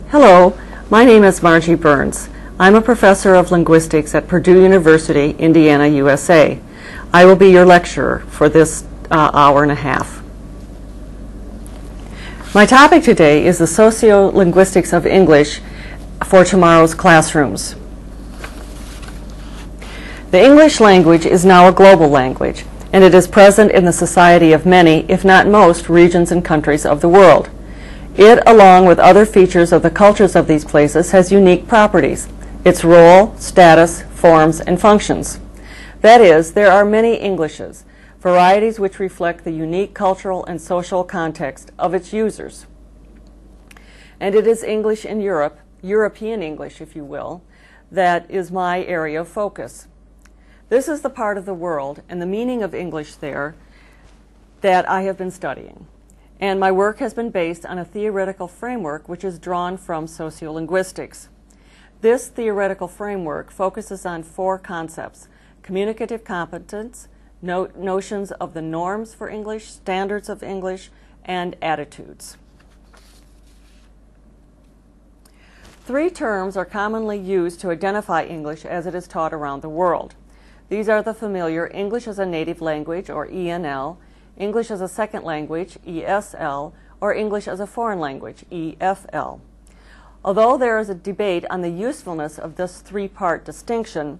Hello, my name is Margie Burns. I'm a professor of linguistics at Purdue University, Indiana, USA. I will be your lecturer for this hour and a half. My topic today is the Sociolinguistics of English for tomorrow's classrooms. The English language is now a global language, and it is present in the society of many, if not most, regions and countries of the world. It, along with other features of the cultures of these places, has unique properties, its role, status, forms, and functions. That is, there are many Englishes, varieties which reflect the unique cultural and social context of its users. And it is English in Europe, European English, if you will, that is my area of focus. This is the part of the world and the meaning of English there that I have been studying. And my work has been based on a theoretical framework which is drawn from sociolinguistics. This theoretical framework focuses on four concepts: communicative competence, notions of the norms for English, standards of English, and attitudes. Three terms are commonly used to identify English as it is taught around the world. These are the familiar English as a native language, or ENL, English as a second language, ESL, or English as a foreign language, EFL. Although there is a debate on the usefulness of this three-part distinction,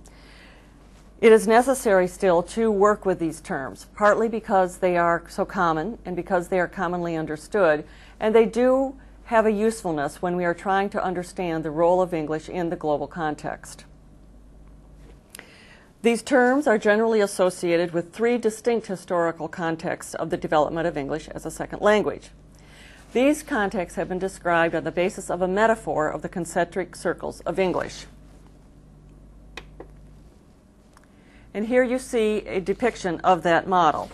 it is necessary still to work with these terms, partly because they are so common and because they are commonly understood, and they do have a usefulness when we are trying to understand the role of English in the global context. These terms are generally associated with three distinct historical contexts of the development of English as a second language. These contexts have been described on the basis of a metaphor of the concentric circles of English. And here you see a depiction of that model.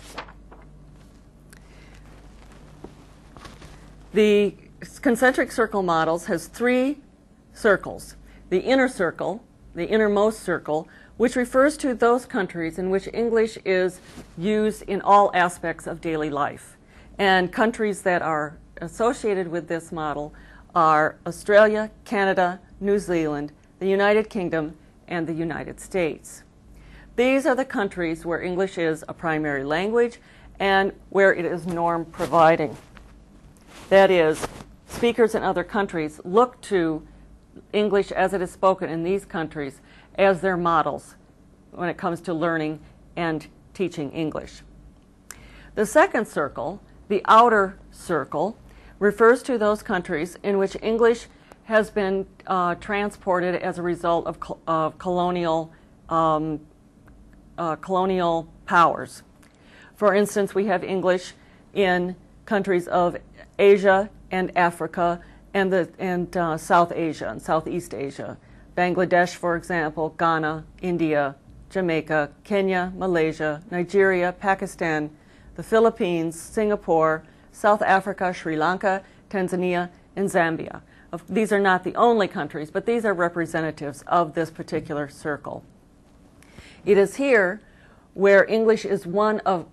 The concentric circle models has three circles. The inner circle, the innermost circle, which refers to those countries in which English is used in all aspects of daily life. And countries that are associated with this model are Australia, Canada, New Zealand, the United Kingdom, and the United States. These are the countries where English is a primary language and where it is norm providing. That is, speakers in other countries look to English as it is spoken in these countries as their models when it comes to learning and teaching English. The second circle, the outer circle, refers to those countries in which English has been transported as a result of colonial powers. For instance, we have English in countries of Asia and Africa and South Asia and Southeast Asia. Bangladesh, for example, Ghana, India, Jamaica, Kenya, Malaysia, Nigeria, Pakistan, the Philippines, Singapore, South Africa, Sri Lanka, Tanzania, and Zambia. These are not the only countries, but these are representatives of this particular circle. It is here where English is one of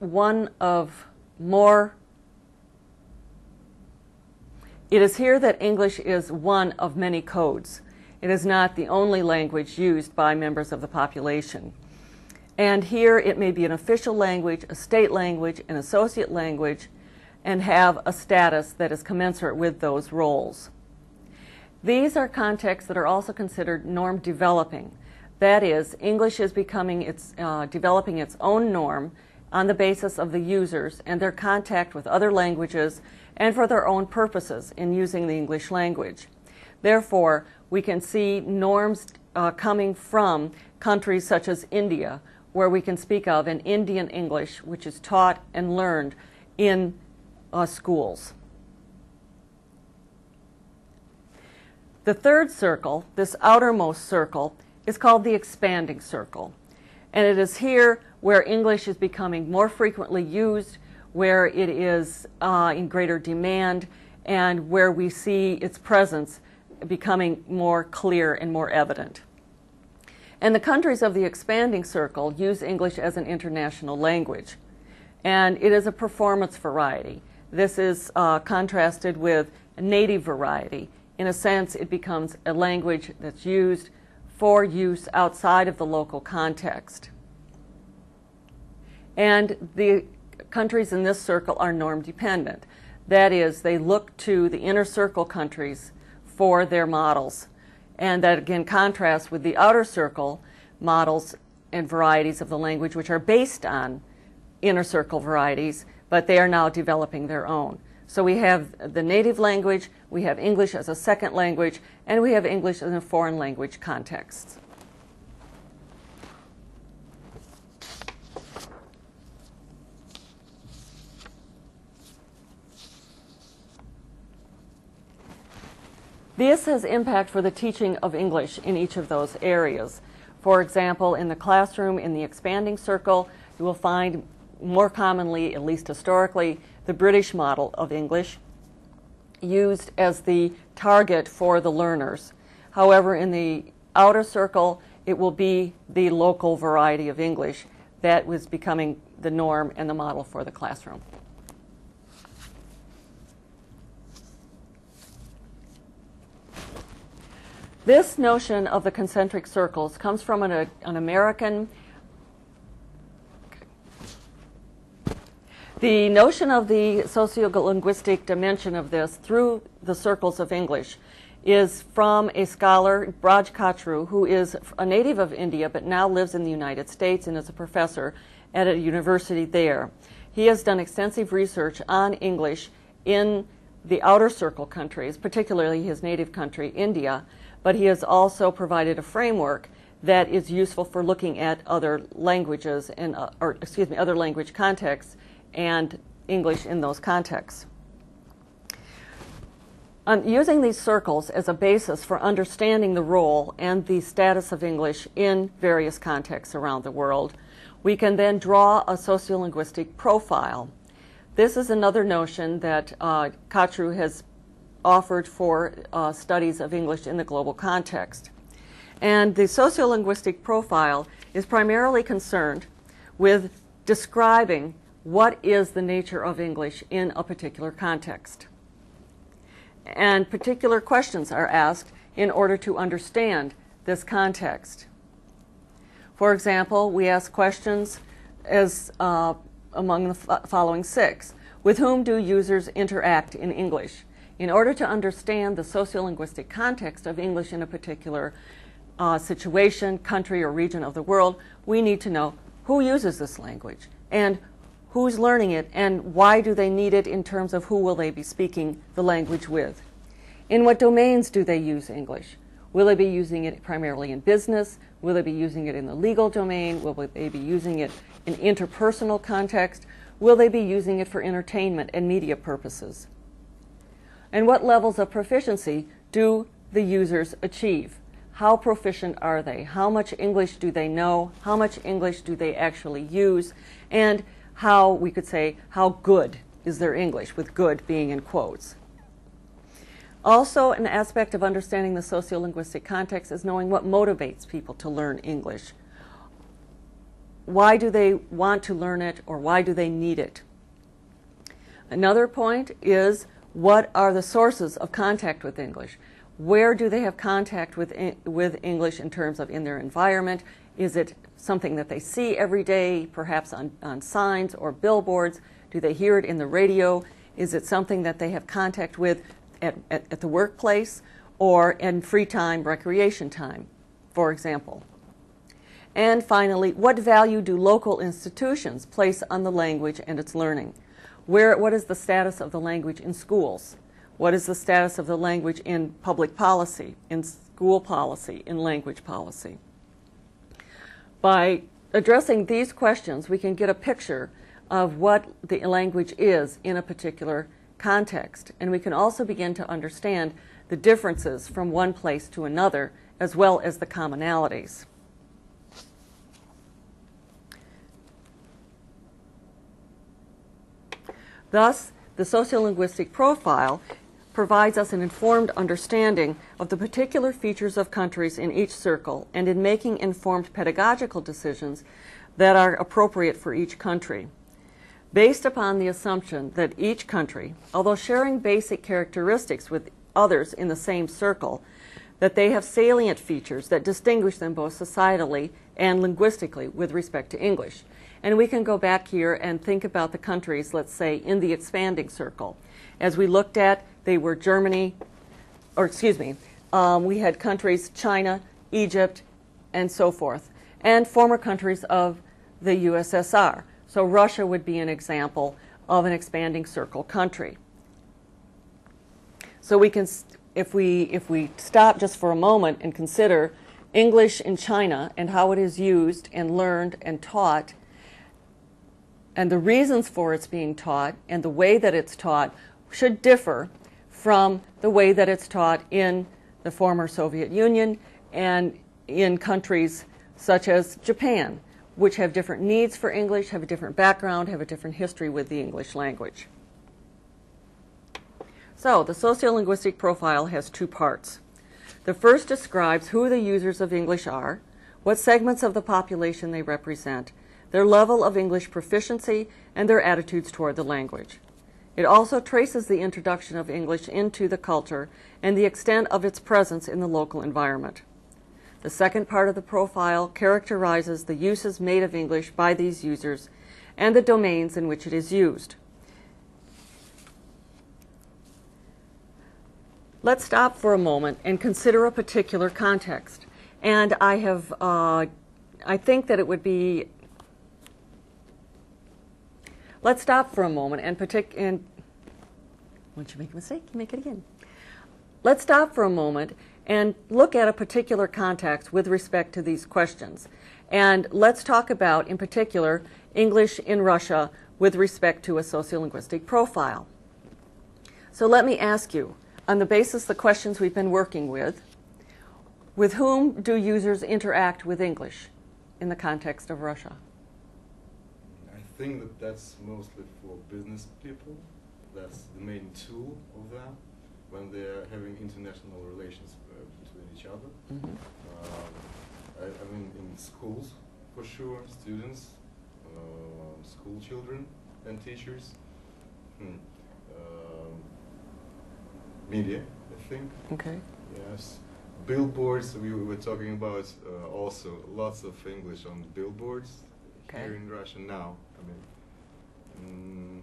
many codes. It is not the only language used by members of the population. And here it may be an official language, a state language, an associate language, and have a status that is commensurate with those roles. These are contexts that are also considered norm developing. That is, English is developing its own norm on the basis of the users and their contact with other languages and for their own purposes in using the English language. Therefore, we can see norms coming from countries such as India, where we can speak of an Indian English which is taught and learned in schools. The third circle, this outermost circle, is called the expanding circle. And it is here where English is becoming more frequently used, where it is in greater demand, and where we see its presence becoming more clear and more evident. And the countries of the expanding circle use English as an international language. And it is a performance variety. This is contrasted with a native variety in a sense, it becomes a language that's used for use outside of the local context. And the countries in this circle are norm dependent. That is, they look to the inner circle countries for their models. And that again contrasts with the outer circle models and varieties of the language, which are based on inner circle varieties, but they are now developing their own. So we have the native language, we have English as a second language, and we have English in a foreign language context. This has impact for the teaching of English in each of those areas. For example, in the classroom, in the expanding circle, you will find more commonly, at least historically, the British model of English used as the target for the learners. However, in the outer circle, it will be the local variety of English that was becoming the norm and the model for the classroom. This notion of the concentric circles comes from an American. The notion of the sociolinguistic dimension of this through the circles of English is from a scholar, Braj Kachru, who is a native of India but now lives in the United States and is a professor at a university there. He has done extensive research on English in the outer circle countries, particularly his native country, India, but he has also provided a framework that is useful for looking at other languages and, other language contexts and English in those contexts. Using these circles as a basis for understanding the role and the status of English in various contexts around the world, we can then draw a sociolinguistic profile. This is another notion that Kachru has offered for studies of English in the global context. And the sociolinguistic profile is primarily concerned with describing what is the nature of English in a particular context. And particular questions are asked in order to understand this context. For example, we ask questions as among the following 6. With whom do users interact in English? In order to understand the sociolinguistic context of English in a particular situation, country, or region of the world, we need to know who uses this language and who's learning it and why do they need it in terms of who will they be speaking the language with. In what domains do they use English? Will they be using it primarily in business? Will they be using it in the legal domain? Will they be using it in interpersonal context? Will they be using it for entertainment and media purposes? And what levels of proficiency do the users achieve? How proficient are they? How much English do they know? How much English do they actually use? And how, we could say, how good is their English, with good being in quotes. Also, an aspect of understanding the sociolinguistic context is knowing what motivates people to learn English. Why do they want to learn it, or why do they need it? Another point is, what are the sources of contact with English? Where do they have contact with English in terms of in their environment? Is it something that they see every day, perhaps on signs or billboards? Do they hear it in the radio? Is it something that they have contact with at the workplace or in free time, recreation time, for example? And finally, what value do local institutions place on the language and its learning? What is the status of the language in schools? What is the status of the language in public policy, in school policy, in language policy? By addressing these questions, we can get a picture of what the language is in a particular context. And we can also begin to understand the differences from one place to another, as well as the commonalities. Thus, the sociolinguistic profile provides us an informed understanding of the particular features of countries in each circle and in making informed pedagogical decisions that are appropriate for each country. Based upon the assumption that each country, although sharing basic characteristics with others in the same circle, that they have salient features that distinguish them both societally and linguistically with respect to English. And we can go back here and think about the countries, let's say, in the expanding circle. As we looked at, they were Germany, or excuse me, we had countries, China, Egypt, and so forth, and former countries of the USSR. So Russia would be an example of an expanding circle country. So we can, if we stop just for a moment and consider English in China and how it is used and learned and taught, and the reasons for its being taught and the way that it's taught should differ from the way that it's taught in the former Soviet Union and in countries such as Japan, which have different needs for English, have a different background, have a different history with the English language. So the sociolinguistic profile has two parts. The first describes who the users of English are, what segments of the population they represent, their level of English proficiency, and their attitudes toward the language. It also traces the introduction of English into the culture and the extent of its presence in the local environment. The second part of the profile characterizes the uses made of English by these users and the domains in which it is used. Let's stop for a moment and consider a particular context. And I think that it would be, let's stop for a moment and once you make a mistake, you make it again. Let's stop for a moment and look at a particular context with respect to these questions. And let's talk about, in particular, English in Russia with respect to a sociolinguistic profile. So let me ask you, on the basis of the questions we've been working with whom do users interact with English in the context of Russia? I think that that's mostly for business people. That's the main tool of that when they're having international relations between each other. Mm-hmm. I mean, in schools, for sure, students, school children and teachers. Media, I think. Okay. Yes. Billboards, we were talking about also lots of English on billboards here in Russia now. I mean,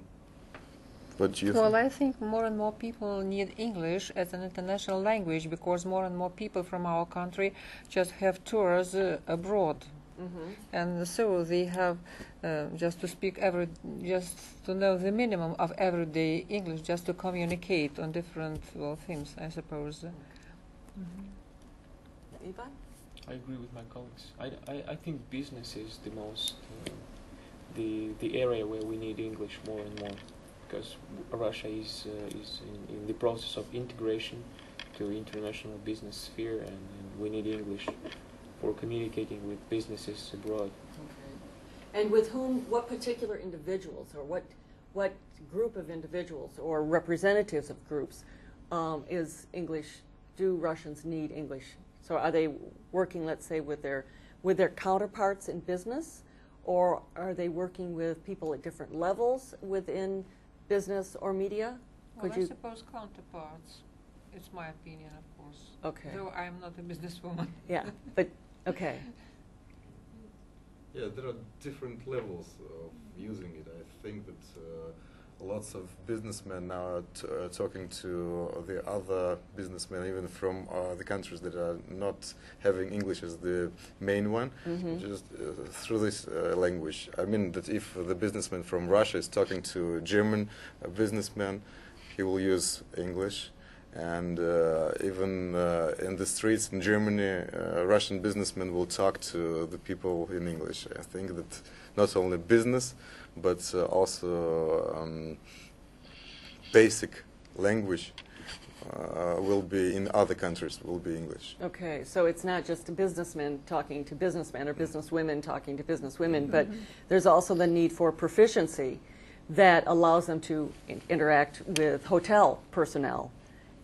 what do you think? Well, I think more and more people need English as an international language because more and more people from our country just have tours abroad. Mm-hmm. And so they have just to speak just to know the minimum of everyday English, just to communicate on different themes, I suppose. Mm-hmm. Ivan? I agree with my colleagues. I think business is the most the area where we need English more and more, because Russia is in the process of integration to international business sphere, and we need English for communicating with businesses abroad. Okay. And with whom, what particular individuals, or what group of individuals or representatives of groups is English, do Russians need English? So are they working, let's say, with their counterparts in business, or are they working with people at different levels within business or media? Well, I suppose counterparts. It's my opinion, of course. Okay. Though I am not a businesswoman. Yeah, but okay. Yeah, there are different levels of using it. I think that lots of businessmen now are talking to the other businessmen, even from the countries that are not having English as the main one, mm-hmm. just through this language. I mean that if the businessman from Russia is talking to a German businessman, he will use English. And even in the streets in Germany, Russian businessmen will talk to the people in English. I think that not only business, but also basic language will be in other countries, will be English. Okay, so it's not just businessmen talking to businessmen or businesswomen talking to businesswomen, mm-hmm. but there's also the need for proficiency that allows them to interact with hotel personnel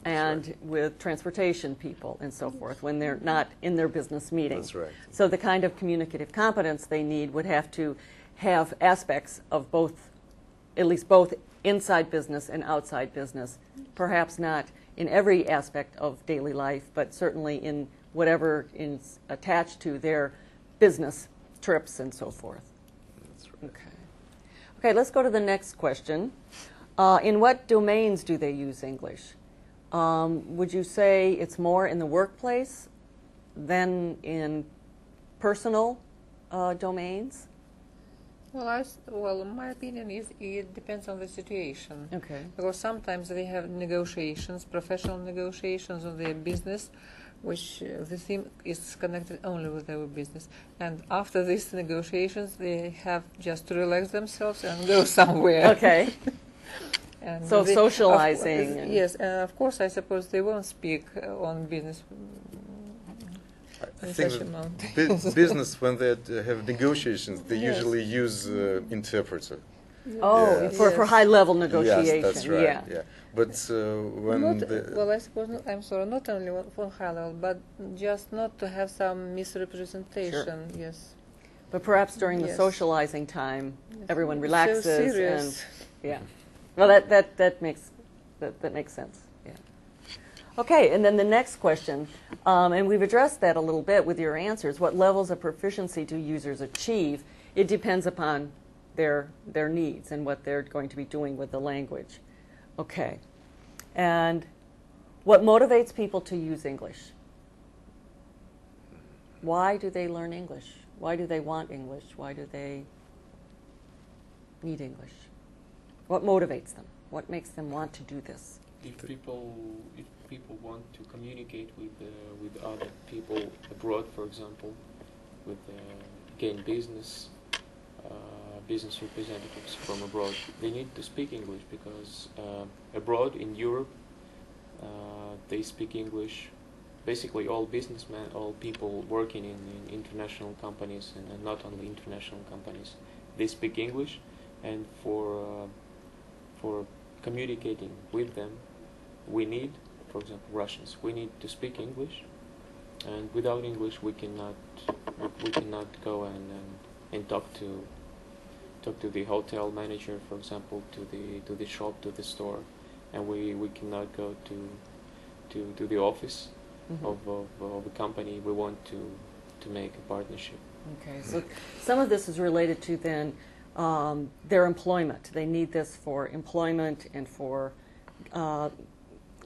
and sure. with transportation people and so forth when they're not in their business meeting. That's right. So the kind of communicative competence they need would have to have aspects of both, at least both inside business and outside business, perhaps not in every aspect of daily life, but certainly in whatever is attached to their business trips and so forth. That's right. Okay. Okay, let's go to the next question. In what domains do they use English? Would you say it's more in the workplace than in personal domains? Well, my opinion is it depends on the situation. Okay. Because sometimes they have negotiations, professional negotiations on their business, which the theme is connected only with their business. And after these negotiations, they have just to relax themselves and go somewhere. Okay. And So they, socializing. And yes, and of course, I suppose they won't speak on business. I in think such a that amount. business, when they have negotiations, they Yes. usually use interpreter. oh, Yes. for high-level Yes, negotiation. that's right. Yeah. Yeah, but when Well, I suppose I'm sorry, not only for high level, but just not to have some misrepresentation. Yes. But perhaps during the Yes. socializing time, everyone So relaxes serious. and yeah. Well, that makes sense. Yeah. Okay, and then the next question, and we've addressed that a little bit with your answers. What levels of proficiency do users achieve? It depends upon their needs and what they're going to be doing with the language. Okay, and what motivates people to use English? Why do they learn English? Why do they want English? Why do they need English? What motivates them? What makes them want to do this? If people want to communicate with other people abroad, for example, with gain business representatives from abroad, they need to speak English because abroad in Europe they speak English. Basically, all businessmen, all people working in international companies and not only international companies, they speak English, and for communicating with them, we need, for example, Russians. We need to speak English, and without English, we cannot go and talk to the hotel manager, for example, to the shop, to the store, and we cannot go to the office of a company. We want to make a partnership. Okay, so some of this is related to then their employment. They need this for employment and for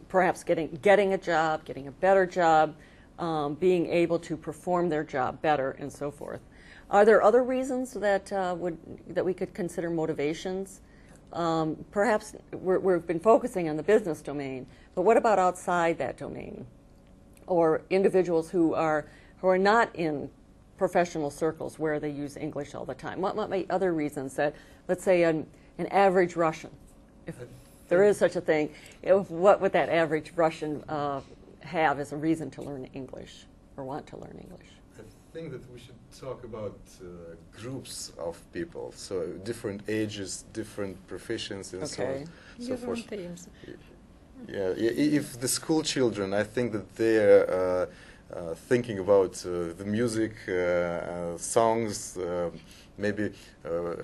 perhaps getting a job, getting a better job, being able to perform their job better, and so forth. Are there other reasons that we could consider motivations? Perhaps we've been focusing on the business domain, but what about outside that domain, or individuals who are not in professional circles where they use English all the time? What might be other reasons that, let's say, an average Russian, if there is such a thing, what would that average Russian have as a reason to learn English or want to learn English? I think that we should talk about groups of people, so different ages, different proficiency, and Okay. so forth. Different themes. Yeah, if the school children, I think that they're thinking about the music, songs, maybe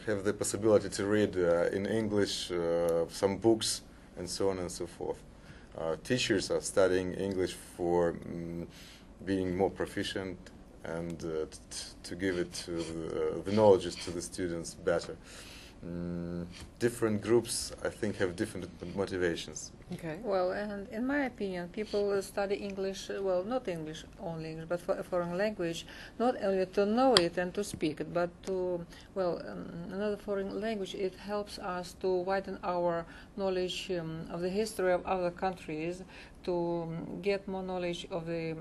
have the possibility to read in English some books, and so on and so forth. Teachers are studying English for being more proficient and to give it to the knowledge to the students better. Different groups, I think, have different motivations. Okay. Well, and in my opinion, people study English, well, not English, only English, but for a foreign language, not only to know it and to speak it, but to, well, another foreign language, it helps us to widen our knowledge of the history of other countries, to get more knowledge of the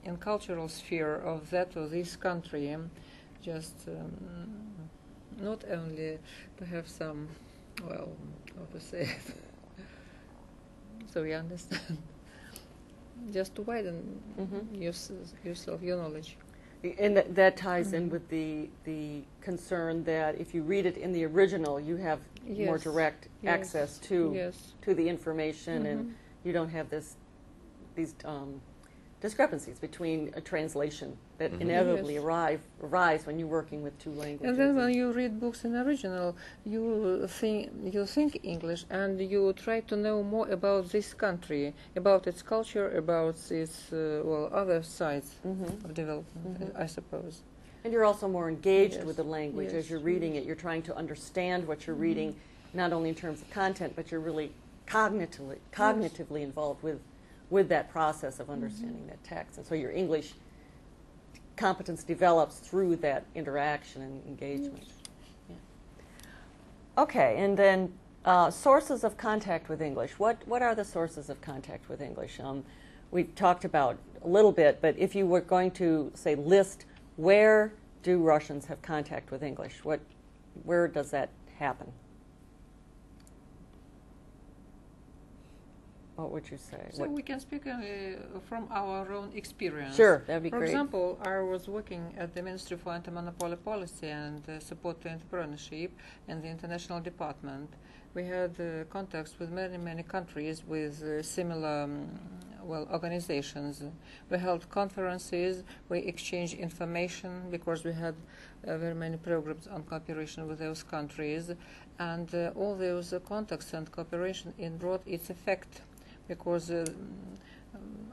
in cultural sphere of that or this country, just not only to have some, well, how to say it, so you understand, just to widen yourself, your knowledge. And that ties in with the concern that if you read it in the original, you have more Yes. direct Yes. access to Yes. the information, and you don't have these discrepancies between a translation that inevitably arise when you're working with two languages. And then when you read books in original, you think English, and you try to know more about this country, about its culture, about its other sides of development, I suppose. And you're also more engaged Yes. with the language Yes. as you're reading it. You're trying to understand what you're reading, not only in terms of content, but you're really cognitively involved with that process of understanding that text. And so your English competence develops through that interaction and engagement. Yeah. Okay, and then sources of contact with English. What are the sources of contact with English? We talked about a little bit, but if you were going to, say, list where do Russians have contact with English, where does that happen? What would you say? So we can speak from our own experience. Sure, that'd be For great. example, I was working at the Ministry for Anti-Monopoly Policy and Support to Entrepreneurship in the International Department. We had contacts with many countries with similar organizations. We held conferences, we exchanged information because we had very many programs on cooperation with those countries, and all those contacts and cooperation brought its effect, because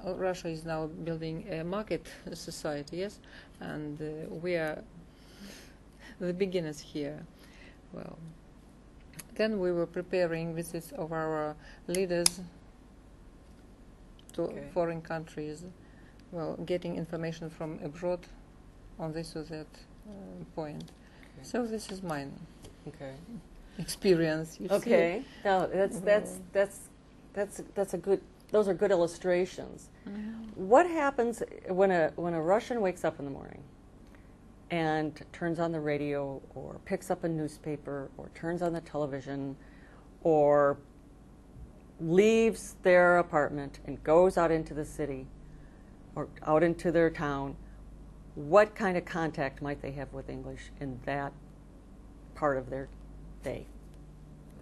Russia is now building a market society, yes, and we are the beginners here. Well, then we were preparing visits of our leaders to foreign countries, getting information from abroad on this or that point. Okay. So this is mine. Okay. Experience. You okay. See? No, that's a good. Those are good illustrations. What happens when a Russian wakes up in the morning and turns on the radio or picks up a newspaper or turns on the television or leaves their apartment and goes out into the city or out into their town? What kind of contact might they have with English in that part of their day?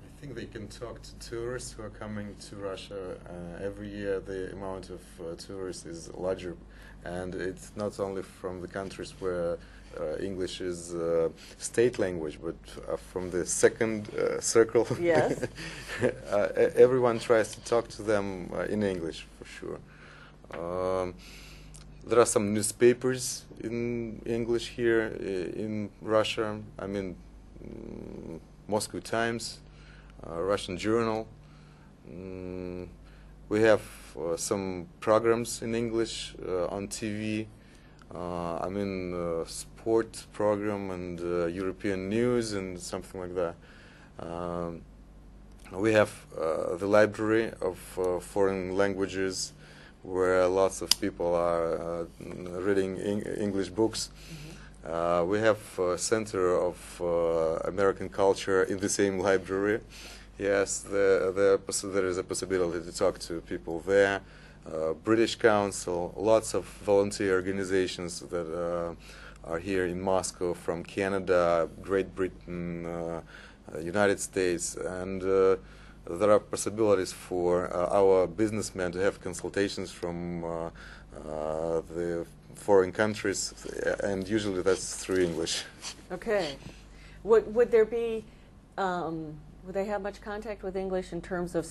I think they can talk to tourists who are coming to Russia. Every year the amount of tourists is larger, and it's not only from the countries where English is state language, but from the second circle. Yes. Everyone tries to talk to them in English, for sure. There are some newspapers in English here in Russia. I mean, Moscow Times, Russian Journal. We have some programs in English on TV. I mean, sport program and European news and something like that. We have the library of foreign languages, where lots of people are reading English books. We have a Center of American Culture in the same library. Yes, there is a possibility to talk to people there. British Council, lots of volunteer organizations that are here in Moscow, from Canada, Great Britain, United States, and there are possibilities for our businessmen to have consultations from the foreign countries, and usually that's through English. Okay. Would there be, would they have much contact with English in terms of,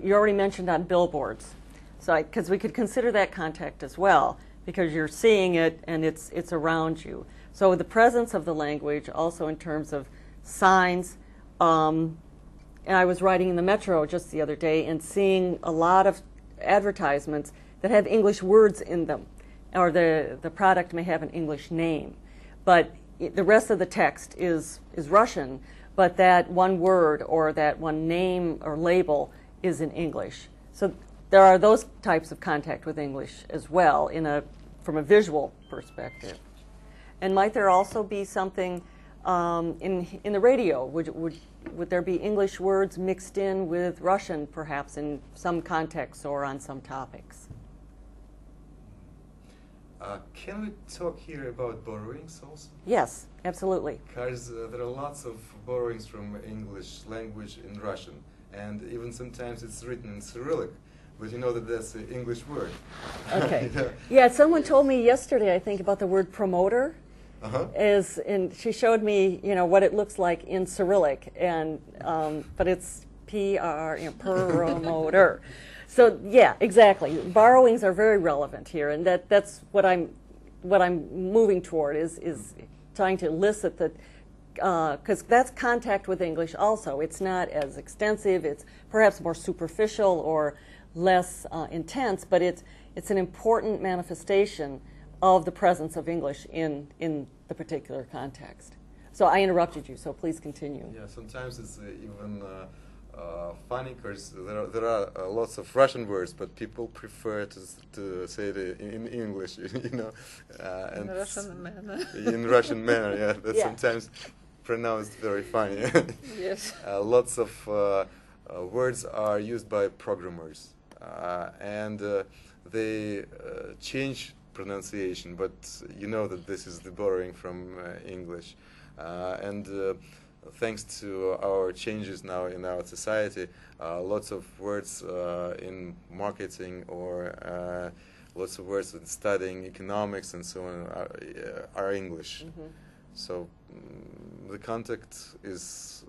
you already mentioned on billboards, so because we could consider that contact as well, because you're seeing it and it's around you. So the presence of the language also in terms of signs, and I was riding in the metro just the other day and seeing a lot of advertisements that have English words in them, or the product may have an English name, but the rest of the text is Russian, but that one word or that one name or label is in English. So there are those types of contact with English as well from a visual perspective. And might there also be something in the radio? Would there be English words mixed in with Russian, perhaps, in some contexts or on some topics? Can we talk here about borrowings also? Yes, absolutely. Because there are lots of borrowings from English language in Russian, and even sometimes it's written in Cyrillic, But you know that that's the English word. Okay. Yeah. Yeah, someone told me yesterday, I think, about the word promoter. Uh-huh. And she showed me, what it looks like in Cyrillic, and but it's PR, promoter. So yeah, exactly. Borrowings are very relevant here, and that's what I'm moving toward is trying to elicit the because that's contact with English also. It's not as extensive. It's perhaps more superficial or less intense, but it's an important manifestation of the presence of English in the particular context. So I interrupted you, so please continue. Yeah, sometimes it's even funny because there are lots of Russian words, but people prefer to say it in English, and In Russian manner. in Russian manner, yeah. That's Yeah. sometimes pronounced very funny. Yes. Lots of words are used by programmers, and they change pronunciation, but you know that this is the borrowing from English, and thanks to our changes now in our society, lots of words in marketing or lots of words in studying economics and so on are English. Mm-hmm. So the contact is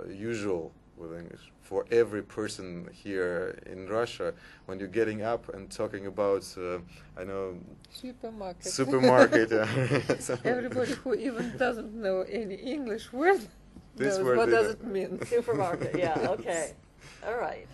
usual with English for every person here in Russia. When you're getting up and talking about, Supermarket. supermarket, so Everybody who even doesn't know any English word This knows word what they does know. it mean. Supermarket, yeah, okay. All right.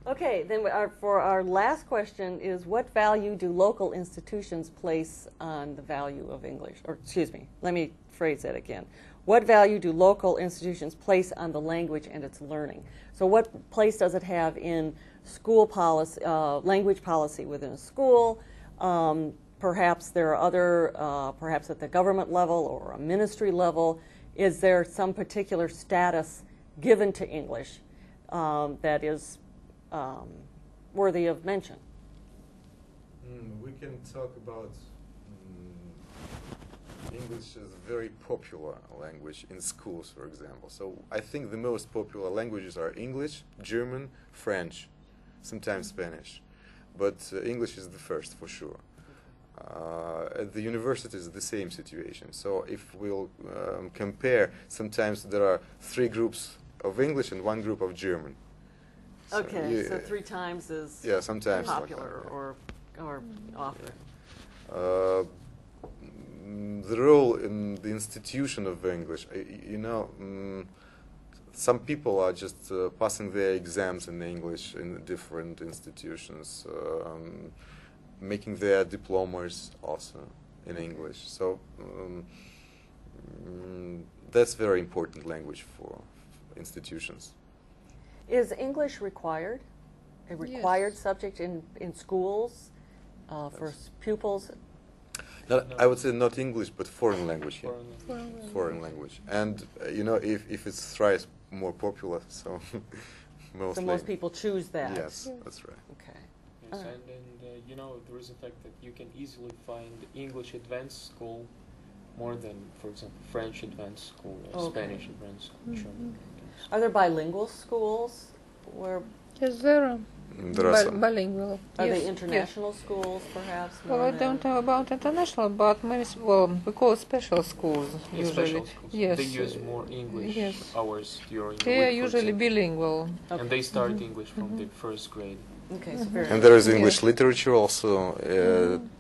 Okay, then for our last question is, what value do local institutions place on the value of English? Or, excuse me, let me phrase that again. What value do local institutions place on the language and its learning? So what place does it have in school policy, language policy within a school? Perhaps there are other, perhaps at the government level or a ministry level. Is there some particular status given to English that is worthy of mention? We can talk about English as a very popular language in schools, for example. So I think the most popular languages are English, German, French, sometimes Spanish. But English is the first, for sure. At the universities, the same situation. So if we'll compare, sometimes there are 3 groups of English and 1 group of German. Okay, so 3 times is sometimes popular like that, or often. The role in the institution of English, some people are just passing their exams in English in different institutions, making their diplomas also in English. So that's very important language for institutions. Is English required? A required Yes. subject in schools for pupils? I would say not English, but foreign language here. Foreign language. Foreign language. And, if it's thrice more popular, so mostly. So most people choose that. Yes, that's right. Okay. Yes, Alright. and there is a fact that you can easily find English advanced school more than, for example, French advanced school, or Okay. Spanish advanced school, German advanced school. Are there bilingual schools? Where Yes, there are. There are some. Bilingual. are Yes, they international schools, perhaps? Well, more I don't than- know about international, but many, we call special schools Yeah, usually. special schools. Yes. They use more English yes. hours during the They week, are for usually example. bilingual. Okay. And they start English from the first grade. Okay, so very And there is Yes. English literature also,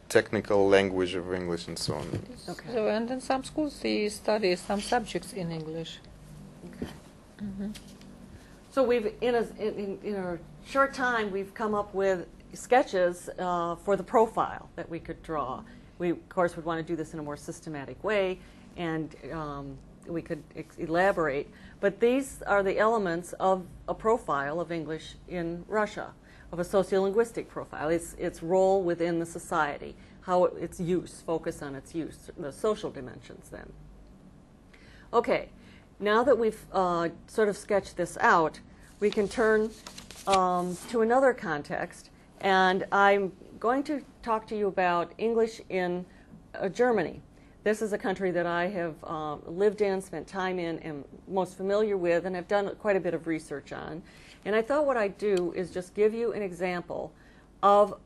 technical language of English and so on. Okay. So, and in some schools they study some subjects in English. Okay. So we've, in a short time, we've come up with sketches for the profile that we could draw. We, of course, would want to do this in a more systematic way, and we could elaborate. But these are the elements of a profile of English in Russia, of a sociolinguistic profile. Its role within the society, how its use, focus on its use, the social dimensions then. Okay. Now that we've sort of sketched this out, we can turn to another context, and I'm going to talk to you about English in Germany. This is a country that I have lived in, spent time in, am most familiar with, and have done quite a bit of research on. And I thought what I'd do is just give you an example of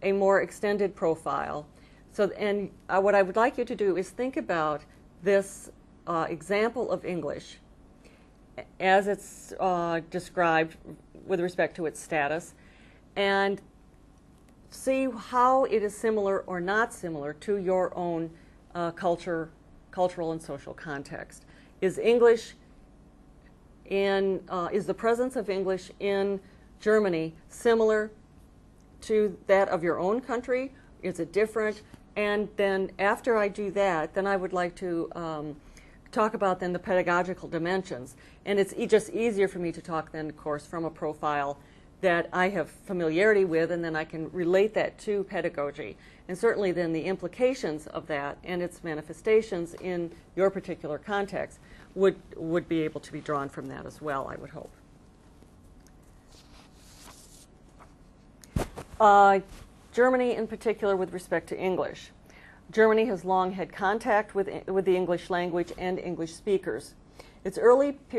a more extended profile. So, and what I would like you to do is think about this example of English as it's described with respect to its status, and see how it is similar or not similar to your own cultural and social context. Is English is the presence of English in Germany similar to that of your own country? Is it different? And then after I do that, then I would like to talk about then the pedagogical dimensions. And it's just easier for me to talk then, of course, from a profile that I have familiarity with, and then I can relate that to pedagogy. And certainly then the implications of that and its manifestations in your particular context would be able to be drawn from that as well, I would hope. Germany in particular with respect to English. Germany has long had contact with the English language and English speakers. Its earliest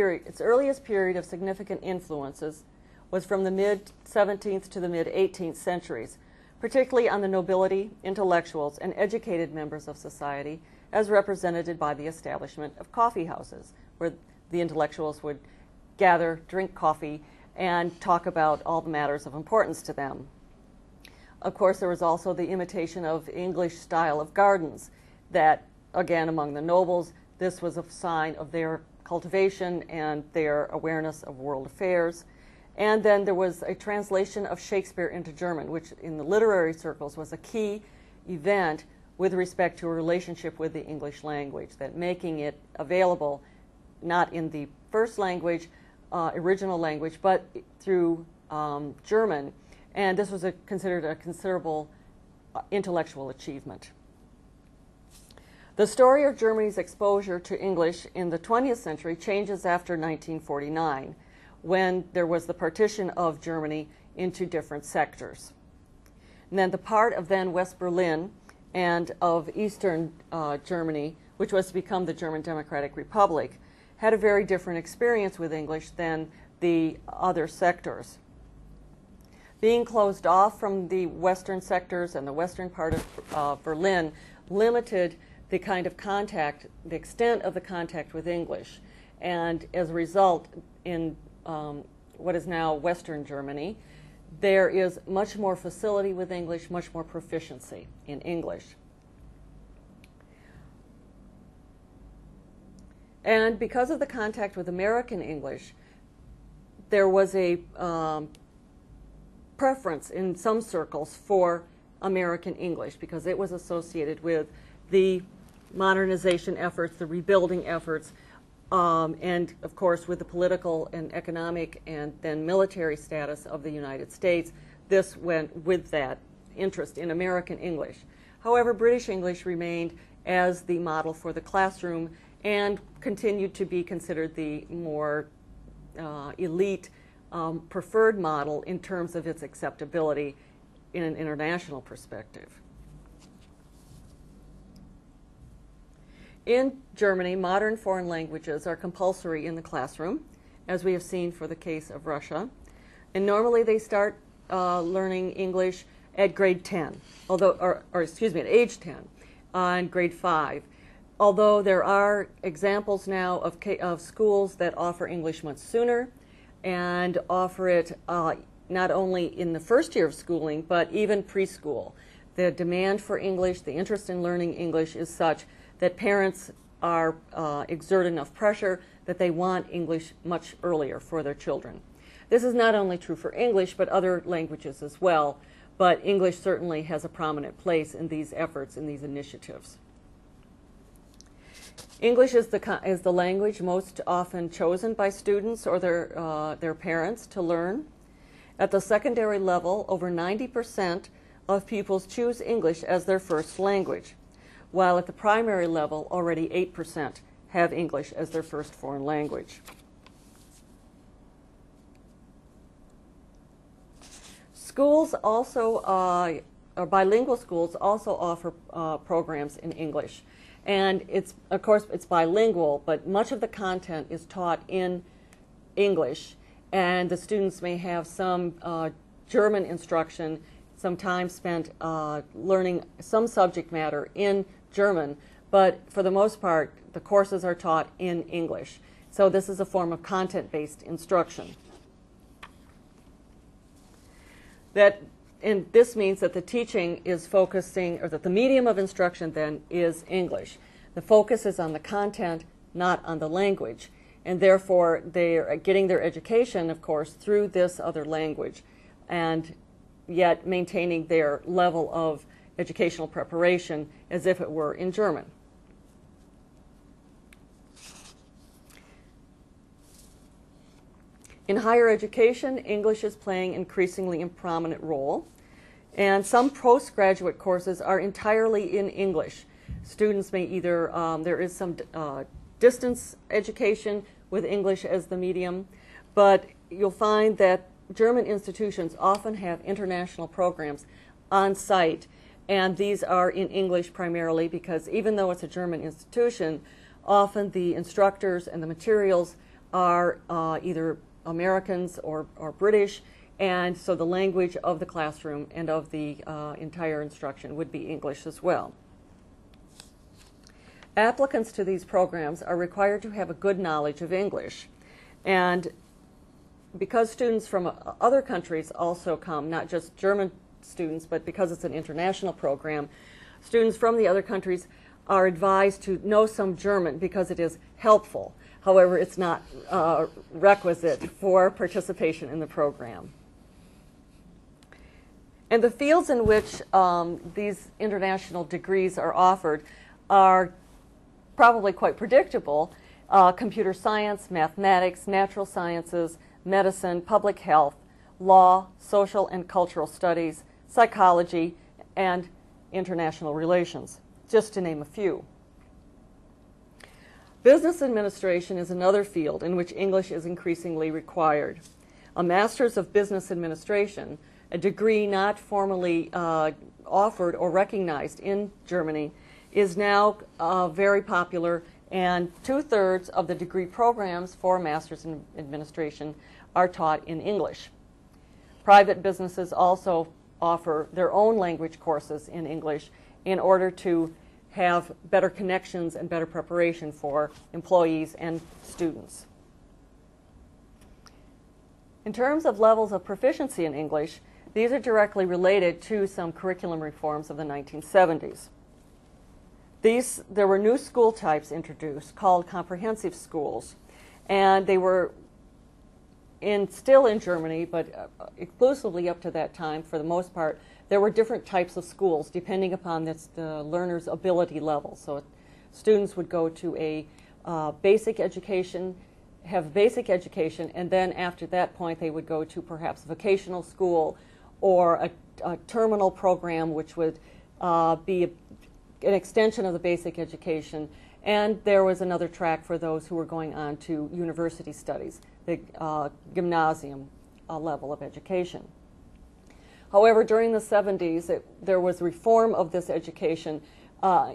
period of significant influences was from the mid-17th to the mid-18th centuries, particularly on the nobility, intellectuals, and educated members of society, as represented by the establishment of coffee houses, where the intellectuals would gather, drink coffee, and talk about all the matters of importance to them. Of course, there was also the imitation of English style of gardens that, again, among the nobles, this was a sign of their cultivation and their awareness of world affairs. And then there was a translation of Shakespeare into German, which in the literary circles was a key event with respect to a relationship with the English language, that making it available not in the first language, original language, but through German. And this was considered a considerable intellectual achievement. The story of Germany's exposure to English in the 20th century changes after 1949, when there was the partition of Germany into different sectors. And then the part of then West Berlin and of Eastern Germany, which was to become the German Democratic Republic, had a very different experience with English than the other sectors. Being closed off from the western sectors and the western part of Berlin limited the kind of contact, the extent of the contact with English. And as a result, in what is now Western Germany, there is much more facility with English, much more proficiency in English. And because of the contact with American English, there was a preference in some circles for American English because it was associated with the modernization efforts, the rebuilding efforts, and of course with the political and economic and then military status of the United States. This went with that interest in American English. However, British English remained as the model for the classroom and continued to be considered the more elite preferred model in terms of its acceptability in an international perspective. In Germany, modern foreign languages are compulsory in the classroom, as we have seen for the case of Russia. And normally they start learning English at grade 10, although, or excuse me, at age 10, and grade 5. Although there are examples now of schools that offer English much sooner and offer it not only in the first year of schooling, but even preschool. The demand for English, the interest in learning English is such that parents are exert enough pressure that they want English much earlier for their children. This is not only true for English, but other languages as well, but English certainly has a prominent place in these efforts, in these initiatives. English is the language most often chosen by students or their parents to learn. At the secondary level, over 90% of pupils choose English as their first language, while at the primary level, already 8% have English as their first foreign language. Schools also, or bilingual schools also offer programs in English. And of course, it's bilingual, but much of the content is taught in English, and the students may have some German instruction, some time spent learning some subject matter in German, but for the most part, the courses are taught in English. So this is a form of content-based instruction. And this means that the teaching is focusing, or that the medium of instruction then is English. The focus is on the content, not on the language. And therefore, they are getting their education, of course, through this other language, and yet maintaining their level of educational preparation as if it were in German. In higher education, English is playing increasingly a prominent role, and some postgraduate courses are entirely in English. Students may either, there is some distance education with English as the medium, but you'll find that German institutions often have international programs on site, and these are in English primarily because even though it's a German institution, often the instructors and the materials are either Americans or British, and so the language of the classroom and of the entire instruction would be English as well. Applicants to these programs are required to have a good knowledge of English, and because students from other countries also come, not just German students, but because it's an international program, students from the other countries are advised to know some German because it is helpful. However, it's not requisite for participation in the program. And the fields in which these international degrees are offered are probably quite predictable. Computer science, mathematics, natural sciences, medicine, public health, law, social and cultural studies, psychology, and international relations, just to name a few. Business administration is another field in which English is increasingly required. A Master's of Business Administration, a degree not formally offered or recognized in Germany, is now very popular, and 2/3 of the degree programs for Master's in Administration are taught in English. Private businesses also offer their own language courses in English in order to have better connections and better preparation for employees and students. In terms of levels of proficiency in English, these are directly related to some curriculum reforms of the 1970s. There were new school types introduced called comprehensive schools, and they were still in Germany, but exclusively up to that time, for the most part, there were different types of schools depending upon the learner's ability level. So students would go to a basic education, have basic education, and then after that point they would go to perhaps vocational school or a terminal program, which would be an extension of the basic education. And there was another track for those who were going on to university studies, the gymnasium level of education. However, during the 70s, there was reform of this education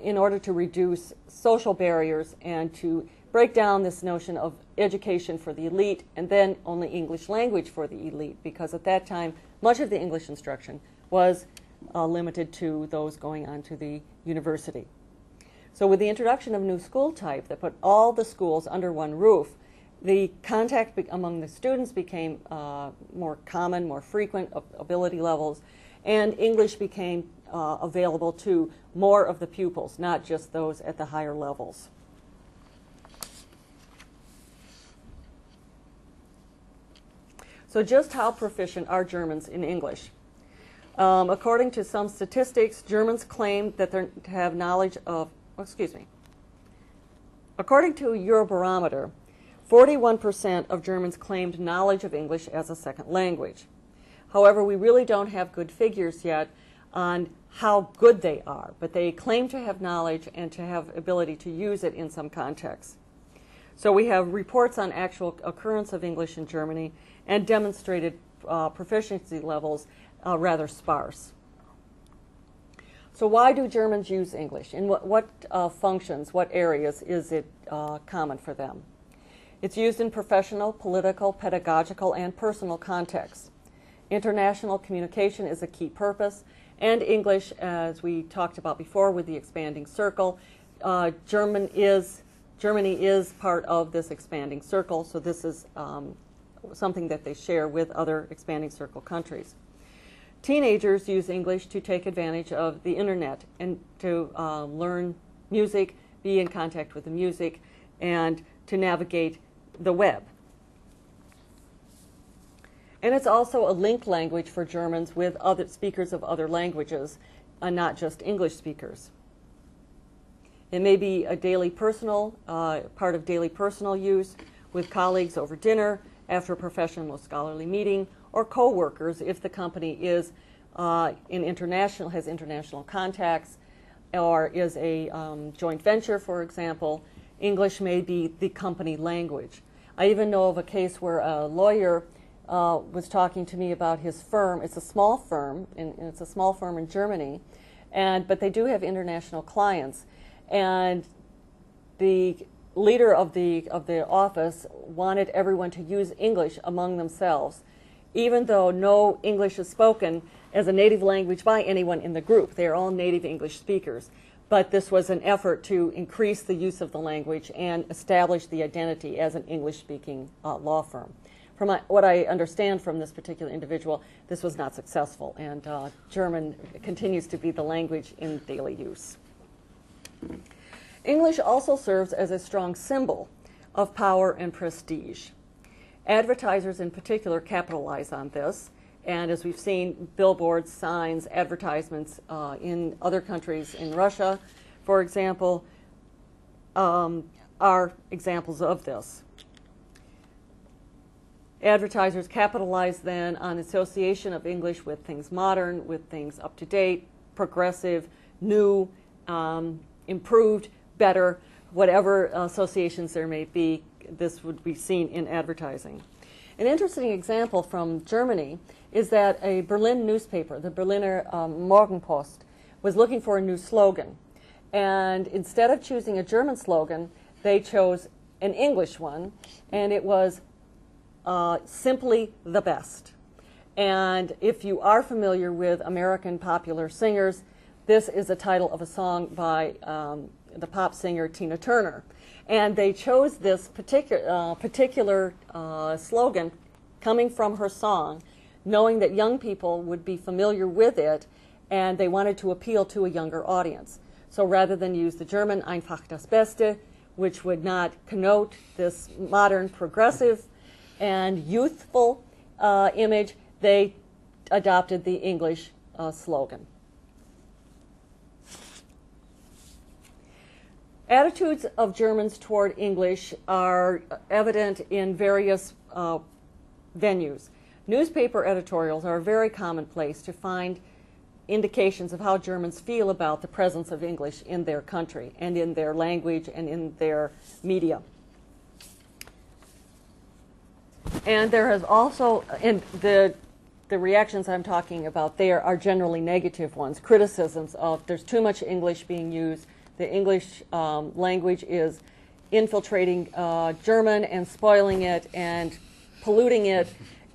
in order to reduce social barriers and to break down this notion of education for the elite and then only English language for the elite, because at that time, much of the English instruction was limited to those going on to the university. So with the introduction of new school type that put all the schools under one roof, the contact among the students became more common, more frequent ability levels, and English became available to more of the pupils, not just those at the higher levels. So just how proficient are Germans in English? According to some statistics, Germans claim that they have knowledge of, according to Eurobarometer, 41% of Germans claimed knowledge of English as a second language. However, we really don't have good figures yet on how good they are, but they claim to have knowledge and to have ability to use it in some contexts. So we have reports on actual occurrence of English in Germany, and demonstrated proficiency levels rather sparse. So why do Germans use English? In what functions, what areas is it common for them? It's used in professional, political, pedagogical, and personal contexts. International communication is a key purpose, and English, as we talked about before with the expanding circle, Germany is part of this expanding circle, so this is something that they share with other expanding circle countries. Teenagers use English to take advantage of the internet and to learn music, be in contact with the music, and to navigate the web. And it's also a link language for Germans with other speakers of other languages, not just English speakers. It may be a daily personal, part of daily personal use with colleagues over dinner, after a professional scholarly meeting, or co-workers if the company is has international contacts, or is a joint venture, for example. English may be the company language. I even know of a case where a lawyer was talking to me about his firm. It's a small firm, and it's a small firm in Germany, but they do have international clients. And the leader of the office wanted everyone to use English among themselves, even though no English is spoken as a native language by anyone in the group. They are all native English speakers. But this was an effort to increase the use of the language and establish the identity as an English-speaking law firm. From what I understand from this particular individual, this was not successful, and German continues to be the language in daily use. English also serves as a strong symbol of power and prestige. Advertisers in particular capitalize on this, and as we've seen, billboards, signs, advertisements in other countries, in Russia, for example, are examples of this. Advertisers capitalize then on association of English with things modern, with things up to date, progressive, new, improved, better, whatever associations there may be. This would be seen in advertising. An interesting example from Germany is that a Berlin newspaper, the Berliner Morgenpost, was looking for a new slogan. And instead of choosing a German slogan, they chose an English one, and it was simply the best. And if you are familiar with American popular singers, this is the title of a song by the pop singer Tina Turner. And they chose this particular slogan coming from her song, knowing that young people would be familiar with it, and they wanted to appeal to a younger audience. So rather than use the German Einfach das Beste, which would not connote this modern, progressive, and youthful image, they adopted the English slogan. Attitudes of Germans toward English are evident in various venues. Newspaper editorials are a very common place to find indications of how Germans feel about the presence of English in their country and in their language and in their media. And there has also, and the reactions I'm talking about there are generally negative ones, criticisms of there's too much English being used, the English language is infiltrating German and spoiling it and polluting it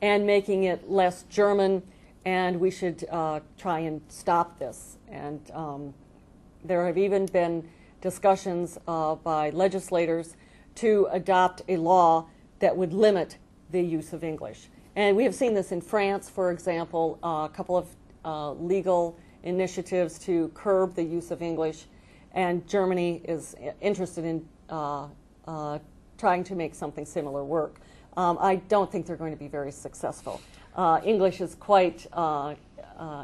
and making it less German, and we should try and stop this. And there have even been discussions by legislators to adopt a law that would limit the use of English. And we have seen this in France, for example, a couple of legal initiatives to curb the use of English, and Germany is interested in trying to make something similar work. I don't think they're going to be very successful. English is quite